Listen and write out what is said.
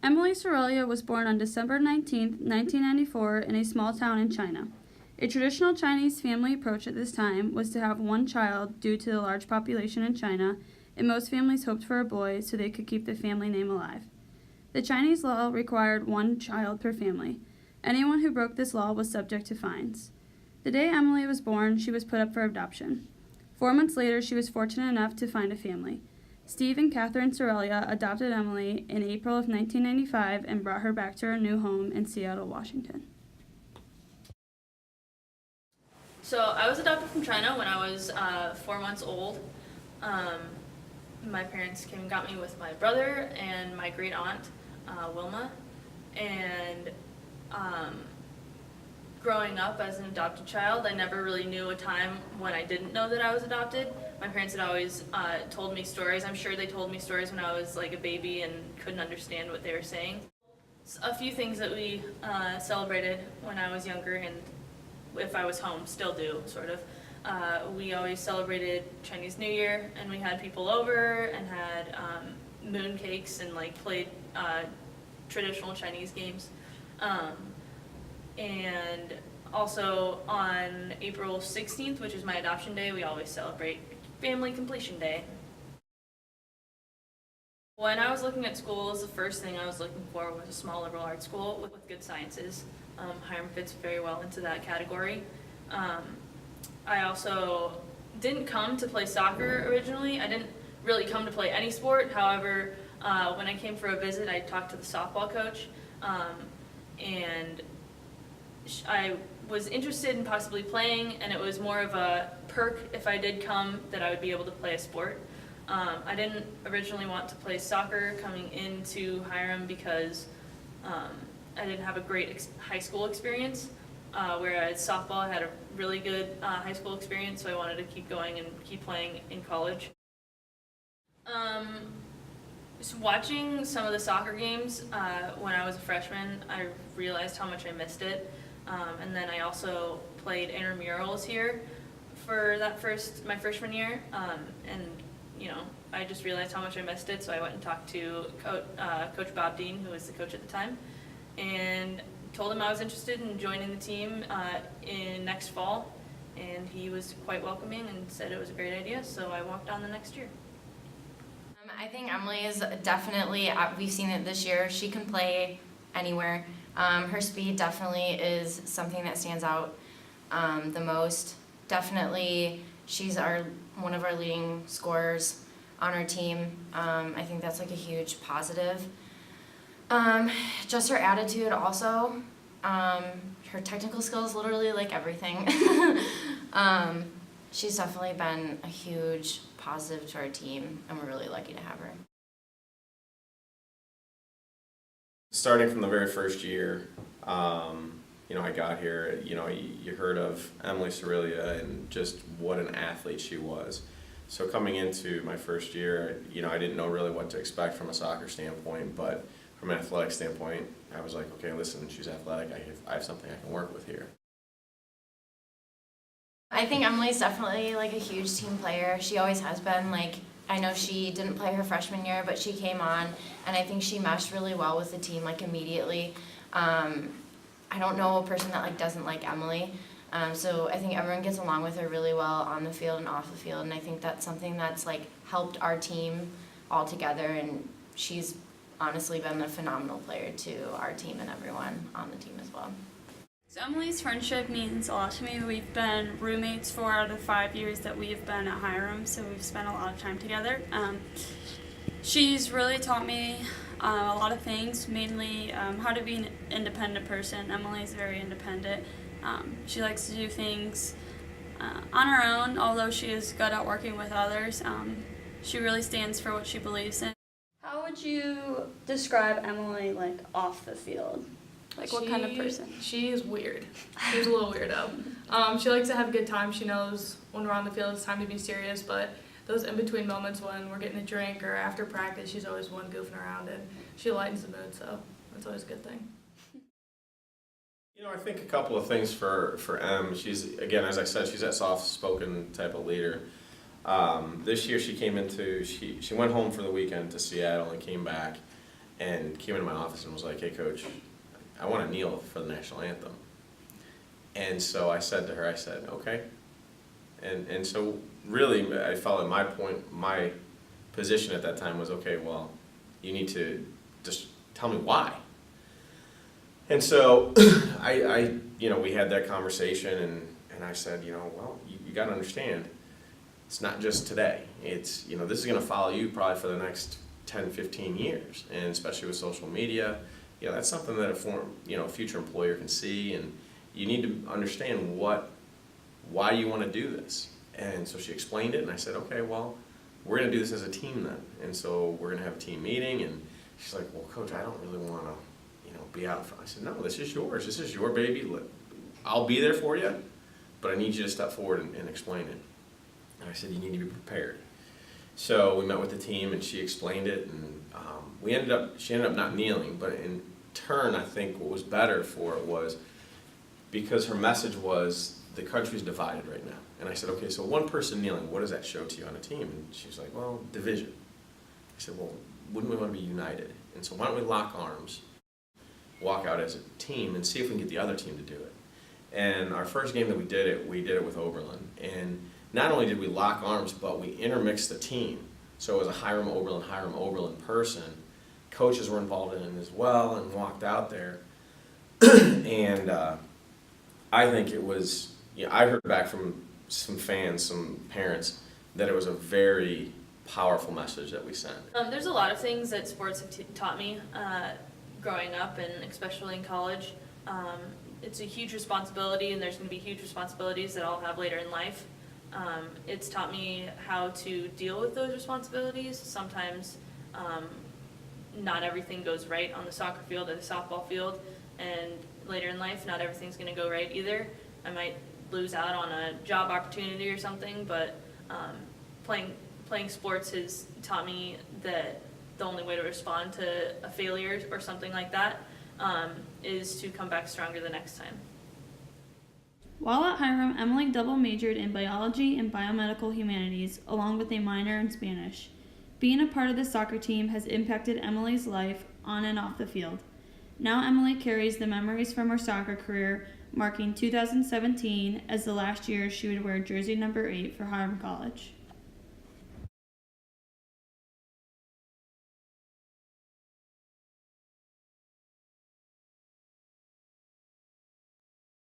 Emily Syrjala was born on December 19, 1994, in a small town in China. A traditional Chinese family approach at this time was to have one child due to the large population in China, and most families hoped for a boy so they could keep the family name alive. The Chinese law required one child per family. Anyone who broke this law was subject to fines. The day Emily was born, she was put up for adoption. 4 months later, she was fortunate enough to find a family. Steve and Catherine Syrjala adopted Emily in April of 1995 and brought her back to her new home in Seattle, Washington. So I was adopted from China when I was 4 months old. My parents came and got me with my brother and my great aunt, Wilma. And growing up as an adopted child, I never really knew a time when I didn't know that I was adopted. My parents had always told me stories. I'm sure they told me stories when I was like a baby and couldn't understand what they were saying. A few things that we celebrated when I was younger, and if I was home, still do, sort of. We always celebrated Chinese New Year, and we had people over and had moon cakes and like played traditional Chinese games. And also on April 16th, which is my adoption day, we always celebrate Family Completion Day. When I was looking at schools, the first thing I was looking for was a small liberal arts school with good sciences. Hiram fits very well into that category. I also didn't come to play soccer originally. I didn't really come to play any sport. However, when I came for a visit, I talked to the softball coach, and I was interested in possibly playing, and it was more of a perk if I did come that I would be able to play a sport. I didn't originally want to play soccer coming into Hiram because I didn't have a great high school experience, whereas softball I had a really good high school experience, so I wanted to keep going and keep playing in college. Just watching some of the soccer games when I was a freshman, I realized how much I missed it. And then I also played intramurals here for my freshman year, and I just realized how much I missed it, so I went and talked to Coach Bob Dean, who was the coach at the time, and told him I was interested in joining the team in next fall, and he was quite welcoming and said it was a great idea, so I walked on the next year. I think Emily is definitely, we've seen it this year, she can play anywhere. Her speed definitely is something that stands out the most. Definitely, she's one of our leading scorers on our team. I think that's like a huge positive. Just her attitude also. Her technical skills, literally like everything. She's definitely been a huge positive to our team, and we're really lucky to have her. Starting from the very first year, I got here, you heard of Emily Syrjala and just what an athlete she was. So coming into my first year, I didn't know really what to expect from a soccer standpoint, but from an athletic standpoint, I was like, okay, listen, she's athletic, I have something I can work with here. I think Emily's definitely like a huge team player. She always has been. I know she didn't play her freshman year, but she came on, and I think she meshed really well with the team immediately. I don't know a person that doesn't like Emily. So I think everyone gets along with her really well on the field and off the field, and I think that's something that's helped our team all together, and she's honestly been a phenomenal player to our team and everyone on the team as well. So Emily's friendship means a lot to me. We've been roommates 4 out of 5 years that we've been at Hiram, so we've spent a lot of time together. She's really taught me a lot of things, mainly how to be an independent person. Emily's very independent. She likes to do things on her own, although she is good at working with others. She really stands for what she believes in. How would you describe Emily off the field? What kind of person? She's weird. She's a little weirdo. She likes to have a good time. She knows when we're on the field it's time to be serious, but those in-between moments when we're getting a drink or after practice, she's always one goofing around, and she lightens the mood, so that's always a good thing. I think a couple of things for Em. She's, again, as I said, she's that soft-spoken type of leader. This year she went home for the weekend to Seattle and came back, and came into my office and was like, "Hey, Coach, I want to kneel for the national anthem." And so I said to her, I said, "Okay." And so really, I felt like my position at that time was, okay, well, you need to just tell me why. And so we had that conversation, and I said, well, you got to understand, it's not just today. It's, this is going to follow you probably for the next 10, 15 years, and especially with social media, that's something that a future employer can see, and you need to understand why you want to do this. And so she explained it, and I said, okay, well, we're going to do this as a team then. And so we're going to have a team meeting, and she's like, well, Coach, I don't really want to, be out front. I said, no, this is yours. This is your baby. I'll be there for you, but I need you to step forward and explain it. And I said, you need to be prepared. So we met with the team, and she explained it, and she ended up not kneeling, but in turn, I think what was better for it was because her message was the country's divided right now. And I said, okay, so one person kneeling, what does that show to you on a team? And she was like, well, division. I said, well, wouldn't we want to be united? And so why don't we lock arms, walk out as a team, and see if we can get the other team to do it. And our first game that we did it with Oberlin. And not only did we lock arms, but we intermixed the team. So it was a Hiram Oberlin person. Coaches were involved in it as well and walked out there. And I think it was, I heard back from some fans, some parents, that it was a very powerful message that we sent. There's a lot of things that sports have taught me growing up, and especially in college. It's a huge responsibility, and there's going to be huge responsibilities that I'll have later in life. It's taught me how to deal with those responsibilities. Sometimes not everything goes right on the soccer field or the softball field, and later in life not everything's going to go right either. I might lose out on a job opportunity or something, but playing sports has taught me that the only way to respond to a failure or something like that is to come back stronger the next time. While at Hiram, Emily double majored in biology and biomedical humanities, along with a minor in Spanish. Being a part of the soccer team has impacted Emily's life on and off the field. Now Emily carries the memories from her soccer career, marking 2017 as the last year she would wear jersey number 8 for Hiram College.